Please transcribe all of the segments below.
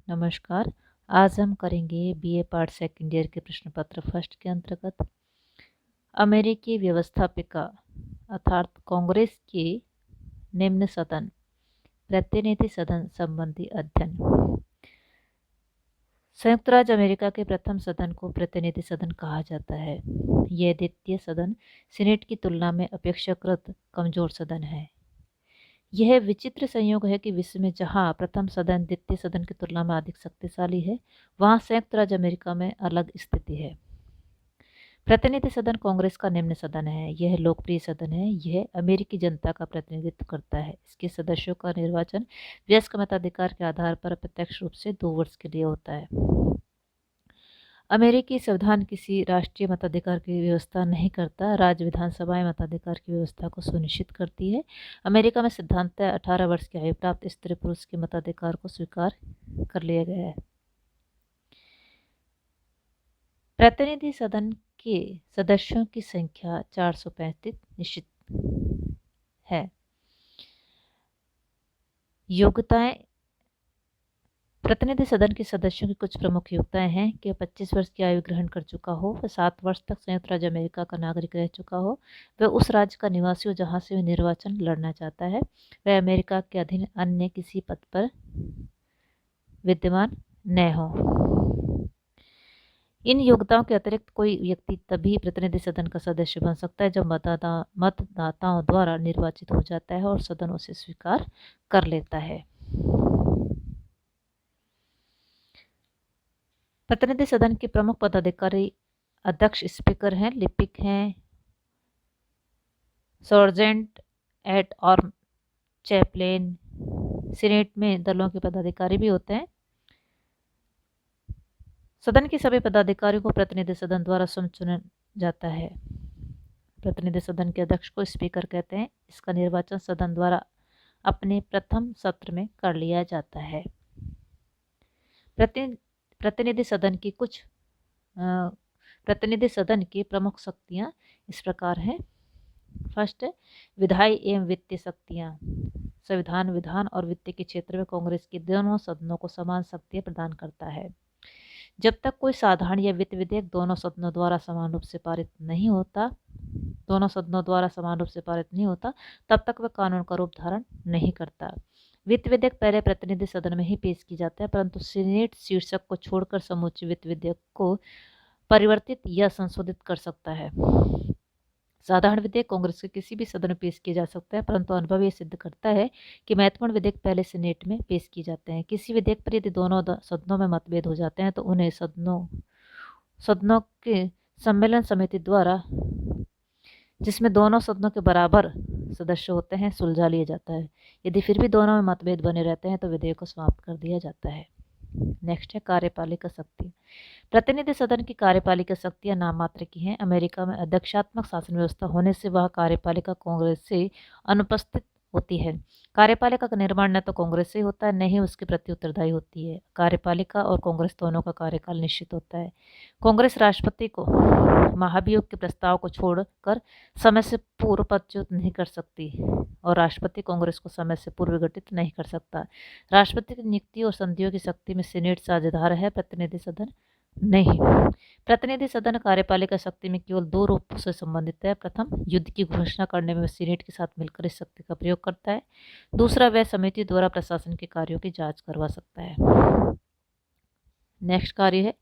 नमस्कार। आज हम करेंगे बीए पार्ट सेकंड ईयर के प्रश्न पत्र फर्स्ट के अंतर्गत अमेरिकी व्यवस्थापिका अर्थात कांग्रेस के निम्न सदन प्रतिनिधि सदन संबंधी अध्ययन। संयुक्त राज्य अमेरिका के प्रथम सदन को प्रतिनिधि सदन कहा जाता है। यह द्वितीय सदन सीनेट की तुलना में अपेक्षाकृत कमजोर सदन है। यह विचित्र संयोग है कि विश्व में जहां प्रथम सदन द्वितीय सदन की तुलना में अधिक शक्तिशाली है, वहां संयुक्त राज्य अमेरिका में अलग स्थिति है। प्रतिनिधि सदन कांग्रेस का निम्न सदन है। यह लोकप्रिय सदन है। यह अमेरिकी जनता का प्रतिनिधित्व करता है। इसके सदस्यों का निर्वाचन वयस्क मताधिकार के आधार पर प्रत्यक्ष रूप से 2 वर्ष के लिए होता है। अमेरिकी संविधान किसी राष्ट्रीय मताधिकार की व्यवस्था नहीं करता। राज्य विधानसभाएं मताधिकार की व्यवस्था को सुनिश्चित करती है। अमेरिका में सिद्धांततः 18 वर्ष की आयु प्राप्त स्त्री पुरुष के मताधिकार को स्वीकार कर लिया गया है। प्रतिनिधि सदन के सदस्यों की संख्या 435 निश्चित है। योग्यताएं। प्रतिनिधि सदन के सदस्यों की कुछ प्रमुख योग्यताएं हैं कि वह 25 वर्ष की आयु ग्रहण कर चुका हो, वह 7 वर्ष तक संयुक्त राज्य अमेरिका का नागरिक रह चुका हो, वह उस राज्य का निवासी हो जहां से वह निर्वाचन लड़ना चाहता है, वह अमेरिका के अधीन अन्य किसी पद पर विद्यमान न हो। इन योग्यताओं के अतिरिक्त कोई व्यक्ति तभी प्रतिनिधि सदन का सदस्य बन सकता है जब मतदाताओं द्वारा निर्वाचित हो जाता है और सदन उसे स्वीकार कर लेता है। प्रतिनिधि सदन के प्रमुख पदाधिकारी अध्यक्ष स्पीकर हैं, लिपिक हैं, सर्जेंट एट आर्म चैपलेन। सीनेट में दलों के पदाधिकारी भी होते हैं। सदन के सभी पदाधिकारियों को प्रतिनिधि सदन द्वारा स्वयं चुना जाता है। प्रतिनिधि सदन के अध्यक्ष को स्पीकर कहते हैं। इसका निर्वाचन सदन द्वारा अपने प्रथम सत्र में कर लिया जाता है। प्रतिनिधि सदन की प्रमुख शक्तियां इस प्रकार हैं। फर्स्ट है विधायी एवं वित्तीय शक्तियां। संविधान विधान और वित्त के क्षेत्र में कांग्रेस के दोनों सदनों को समान शक्तियां प्रदान करता है। जब तक कोई साधारण या वित्त विधेयक दोनों सदनों द्वारा समान रूप से पारित नहीं होता, तब तक वह कानून का रूप धारण नहीं करता। वित्त विधेयक पहले प्रतिनिधि सदन में ही पेश की जाता है, परंतु सीनेट शीर्षक को छोड़कर समूचे वित्त विधेयक को परिवर्तित या संशोधित कर सकता है। साधारण विधेयक कांग्रेस के किसी भी सदन में पेश किया जा सकता है, परंतु अनुभव यह सिद्ध करता है कि महत्वपूर्ण विधेयक पहले सीनेट में पेश किए जाते हैं। किसी विधेयक पर यदि दोनों सदनों में मतभेद हो जाते हैं तो उन्हें सदनों के सम्मेलन समिति द्वारा, जिसमें दोनों सदनों के बराबर सदस्य होते हैं, सुलझा लिया जाता है। यदि फिर भी दोनों में मतभेद बने रहते हैं तो विधेयक को समाप्त कर दिया जाता है। नेक्स्ट है कार्यपालिका शक्ति। प्रतिनिधि सदन की कार्यपालिका शक्तियां नाम मात्र की हैं। अमेरिका में अध्यक्षात्मक शासन व्यवस्था होने से वह कार्यपालिका कांग्रेस से अनुपस्थित होती है। कार्यपालिका का निर्माण न तो कांग्रेस से होता है, न ही उसके प्रति उत्तरदायी होती है। कार्यपालिका और कांग्रेस दोनों का कार्यकाल निश्चित होता है। कांग्रेस राष्ट्रपति को महाभियोग के प्रस्ताव को छोड़कर समय से पूर्व पदच्युत नहीं कर सकती और राष्ट्रपति कांग्रेस को समय से पूर्व गठित नहीं कर सकता। राष्ट्रपति की नियुक्ति और संधियों की शक्ति में सीनेट साझेदार है, प्रतिनिधि सदन नहीं। प्रतिनिधि सदन कार्यपालिका शक्ति में केवल 2 रूपों से संबंधित है। प्रथम, युद्ध की घोषणा करने में वह सीनेट के साथ मिलकर इस शक्ति का प्रयोग करता है। दूसरा, वह समिति द्वारा प्रशासन के कार्यों की जांच करवा सकता है। नेक्स्ट कार्य है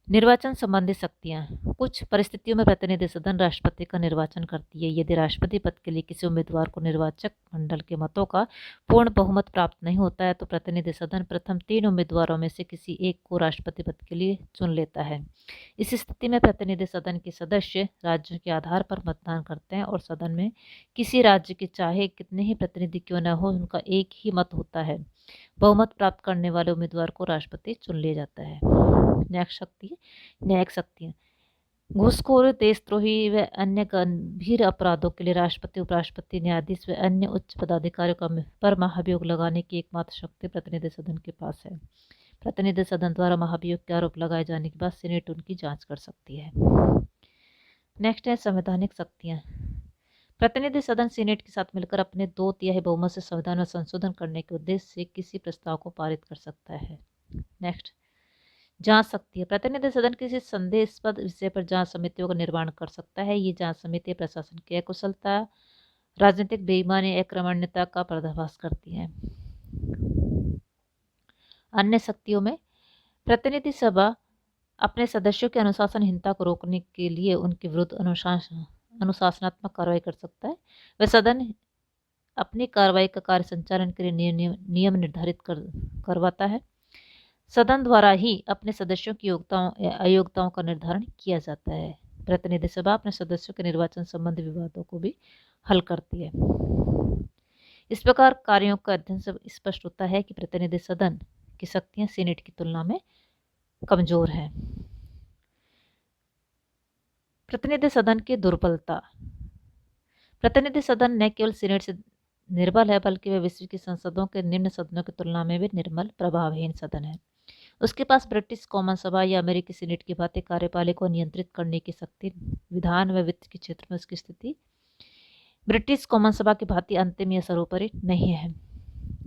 निर्वाचन संबंधी शक्तियां। कुछ परिस्थितियों में प्रतिनिधि सदन राष्ट्रपति का निर्वाचन करती है। यदि राष्ट्रपति पद के लिए किसी उम्मीदवार को निर्वाचक मंडल के मतों का पूर्ण बहुमत प्राप्त नहीं होता है तो प्रतिनिधि सदन प्रथम 3 उम्मीदवारों में से किसी एक को राष्ट्रपति पद के लिए चुन लेता है। इस स्थिति में प्रतिनिधि सदन के सदस्य राज्यों के आधार पर मतदान करते हैं और सदन में किसी राज्य के चाहे कितने ही प्रतिनिधि क्यों न हो, उनका एक ही मत होता है। बहुमत प्राप्त करने वाले उम्मीदवार को राष्ट्रपति चुन लिया जाता है। नेक्स्ट शक्ति है न्यायिक शक्तियां। घूसखोर, देशद्रोही व अन्य गंभीर अपराधों के लिए राष्ट्रपति, उपराष्ट्रपति, न्यायाधीश व अन्य उच्च पदाधिकारियों पर महाभियोग लगाने की एकमात्र शक्ति प्रतिनिधि सदन के पास है। प्रतिनिधि सदन द्वारा महाभियोग के आरोप लगाए जाने के बाद सीनेट उनकी जांच कर सकती है। नेक्स्ट है संवैधानिक शक्तियां। प्रतिनिधि सदन सीनेट के साथ मिलकर अपने 2/3 बहुमत से संविधान में संशोधन करने के उद्देश्य से किसी प्रस्ताव को पारित कर सकता है। नेक्स्ट, जांच सकती है। प्रतिनिधि सदन किसी संदेहास्पद विषय पर जांच समितियों का निर्माण कर सकता है। ये जांच समिति प्रशासन की अकुशलता, राजनीतिक बेईमानी, अक्रमण्यता का पर्दाफाश करती है। अन्य शक्तियों में प्रतिनिधि सभा अपने सदस्यों की अनुशासनहीनता को रोकने के लिए उनके विरुद्ध अनुशासनात्मक कार्रवाई कर सकता है। वह सदन अपनी कार्रवाई का कार्य संचालन के लिए नियम निर्धारित करवाता है। सदन द्वारा ही अपने सदस्यों की योग्यताओं या अयोग्यताओं का निर्धारण किया जाता है। प्रतिनिधि सभा अपने सदस्यों के निर्वाचन संबंधी विवादों को भी हल करती है। इस प्रकार कार्यों का अध्ययन से स्पष्ट होता है कि प्रतिनिधि सदन की शक्तियां सीनेट की तुलना में कमजोर है। प्रतिनिधि सदन की दुर्बलता। प्रतिनिधि सदन न केवल सीनेट से निर्बल है, बल्कि वह विश्व की संसदों के निम्न सदनों की तुलना में भी निर्मल प्रभावहीन सदन है। उसके पास ब्रिटिश कॉमन सभा या अमेरिकी सीनेट की भांति कार्यपालिका को नियंत्रित करने की शक्ति, विधान व वित्त के क्षेत्र में उसकी स्थिति ब्रिटिश कॉमन सभा की भांति अंतिम या सर्वोपरि नहीं है।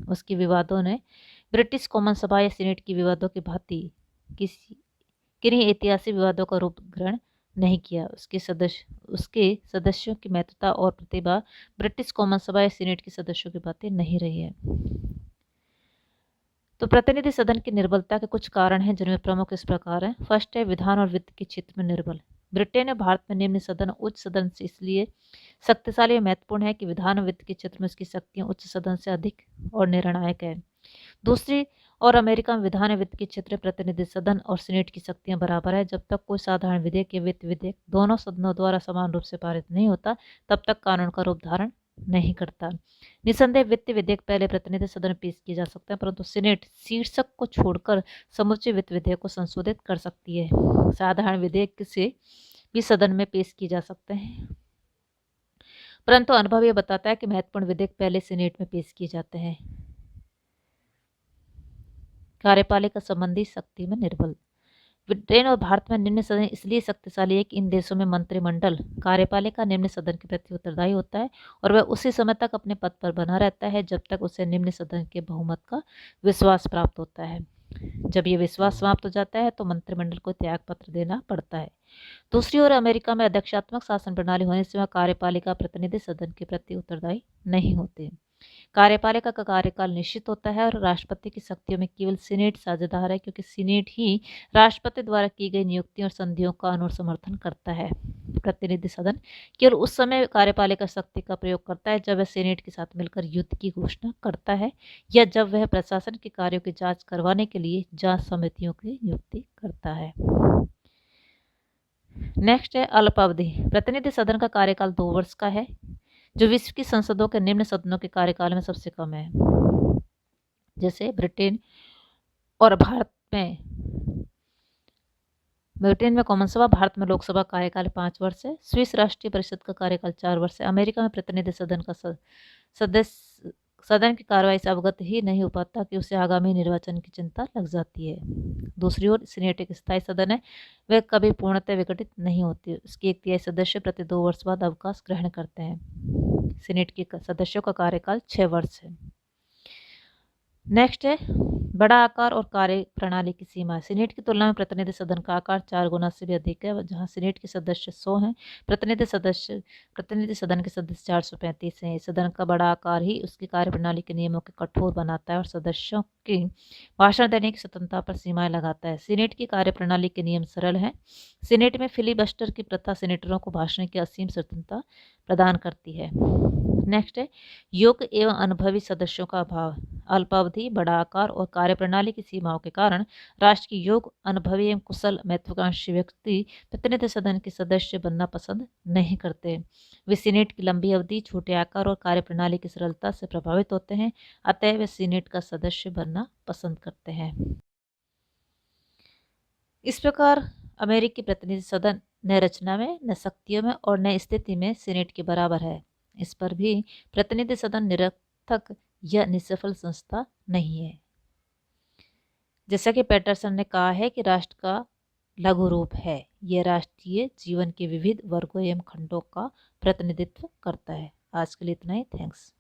उसके विवादों ने ब्रिटिश कॉमन सभा या सीनेट की विवादों की भांति किन्हीं ऐतिहासिक विवादों का रूप ग्रहण नहीं किया। उसके सदस्यों की महत्वता और प्रतिभा ब्रिटिश कॉमन सभा या सीनेट के सदस्यों की भांति नहीं रही है। तो प्रतिनिधि सदन की निर्बलता के कुछ कारण हैं, जिनमें प्रमुख इस प्रकार हैं। फर्स्ट है विधान और वित्त के क्षेत्र में निर्बल। ब्रिटेन और भारत में निम्न सदन उच्च सदन से इसलिए शक्तिशाली और महत्वपूर्ण है कि विधान और वित्त के क्षेत्र में उसकी शक्तियां उच्च सदन से अधिक और निर्णायक है। दूसरी और अमेरिका में विधान और वित्त के क्षेत्र में प्रतिनिधि सदन और सीनेट की शक्तियां बराबर है। जब तक कोई साधारण विधेयक या वित्त विधेयक दोनों सदनों द्वारा समान रूप से पारित नहीं होता, तब तक कानून का रूप धारण नहीं करता। निसंदेह वित्त विधेयक पहले प्रतिनिधि सदन में पेश किए जा सकते हैं, परंतु सीनेट शीर्षक को छोड़कर समुचे वित्त विधेयक को संशोधित कर सकती है। साधारण विधेयक से भी सदन में पेश किए जा सकते हैं, परंतु अनुभव यह बताता है कि महत्वपूर्ण विधेयक पहले सीनेट में पेश किए जाते हैं। कार्यपालिका संबंधी शक्ति में निर्बल। ब्रिटेन और भारत में निम्न सदन इसलिए शक्तिशाली है कि इन देशों में मंत्रिमंडल कार्यपालिका निम्न सदन के प्रति उत्तरदायी होता है और वह उसी समय तक अपने पद पर बना रहता है जब तक उसे निम्न सदन के बहुमत का विश्वास प्राप्त होता है। जब ये विश्वास समाप्त हो जाता है तो मंत्रिमंडल को त्याग पत्र देना पड़ता है। दूसरी ओर अमेरिका में अध्यक्षात्मक शासन प्रणाली होने से वह कार्यपालिका प्रतिनिधि सदन के प्रति उत्तरदायी नहीं होते। कार्यपालिका का कार्यकाल निश्चित होता है और राष्ट्रपति की शक्तियों में केवल सीनेट साझेदार है, क्योंकि सीनेट ही राष्ट्रपति द्वारा की गई नियुक्तियों और संधियों का अनुसमर्थन करता है। प्रतिनिधि सदन केवल उस समय कार्यपालिका शक्ति का प्रयोग करता है जब वह सीनेट के साथ मिलकर युद्ध की घोषणा करता है या जब वह प्रशासन के कार्यों की जांच करवाने के लिए जांच समितियों की नियुक्ति करता है। नेक्स्ट है अल्पावधि। प्रतिनिधि सदन का कार्यकाल 2 वर्ष का है, जो विश्व की संसदों के निम्न सदनों के कार्यकाल में सबसे कम है। जैसे ब्रिटेन में कॉमन सभा, भारत में लोकसभा कार्यकाल 5 वर्ष है। स्विस राष्ट्रीय परिषद का कार्यकाल 4 वर्ष है। अमेरिका में प्रतिनिधि सदन का सदस्य सदन की कार्रवाई से अवगत ही नहीं हो पाता कि उसे आगामी निर्वाचन की चिंता लग जाती है। दूसरी ओर सीनेट एक स्थायी सदन है, वह कभी पूर्णतः विघटित नहीं होती। उसके 1/3 सदस्य प्रति 2 वर्ष बाद अवकाश ग्रहण करते हैं। सीनेट के सदस्यों का कार्यकाल 6 वर्ष है। नेक्स्ट है बड़ा आकार और कार्य प्रणाली की सीमा। सीनेट की तुलना में प्रतिनिधि सदन का आकार 4 गुना से भी अधिक है। जहां सीनेट के सदस्य 100 हैं, प्रतिनिधि सदन के सदस्य 435 हैं। सदन का बड़ा आकार ही उसकी कार्यप्रणाली के नियमों को कठोर बनाता है और सदस्यों की भाषण देने की स्वतंत्रता पर सीमाएं लगाता है। सीनेट की कार्यप्रणाली के नियम सरल हैं। सीनेट में फिलीबस्टर की प्रथा सीनेटरों को भाषण की असीम स्वतंत्रता प्रदान करती है। नेक्स्ट है योग्य एवं अनुभवी सदस्यों का अभाव। अल्पावधि, बड़ा आकार और कार्यप्रणाली की सीमाओं के कारण राष्ट्र की योग्य, अनुभवी एवं कुशल महत्वाकांक्षी व्यक्ति प्रतिनिधि सदन के सदस्य बनना पसंद नहीं करते। वे सीनेट की लंबी अवधि, छोटे आकार और कार्यप्रणाली की सरलता से प्रभावित होते हैं, अतः वे सीनेट का सदस्य बनना पसंद करते हैं। इस प्रकार अमेरिकी प्रतिनिधि सदन न रचना में, न शक्तियों में और न स्थिति में सीनेट के बराबर है। इस पर भी प्रतिनिधि सदन निरर्थक या निष्फल संस्था नहीं है। जैसा कि पैटरसन ने कहा है कि राष्ट्र का लघु रूप है, यह राष्ट्रीय जीवन के विविध वर्गों एवं खंडों का प्रतिनिधित्व करता है। आज के लिए इतना ही। थैंक्स।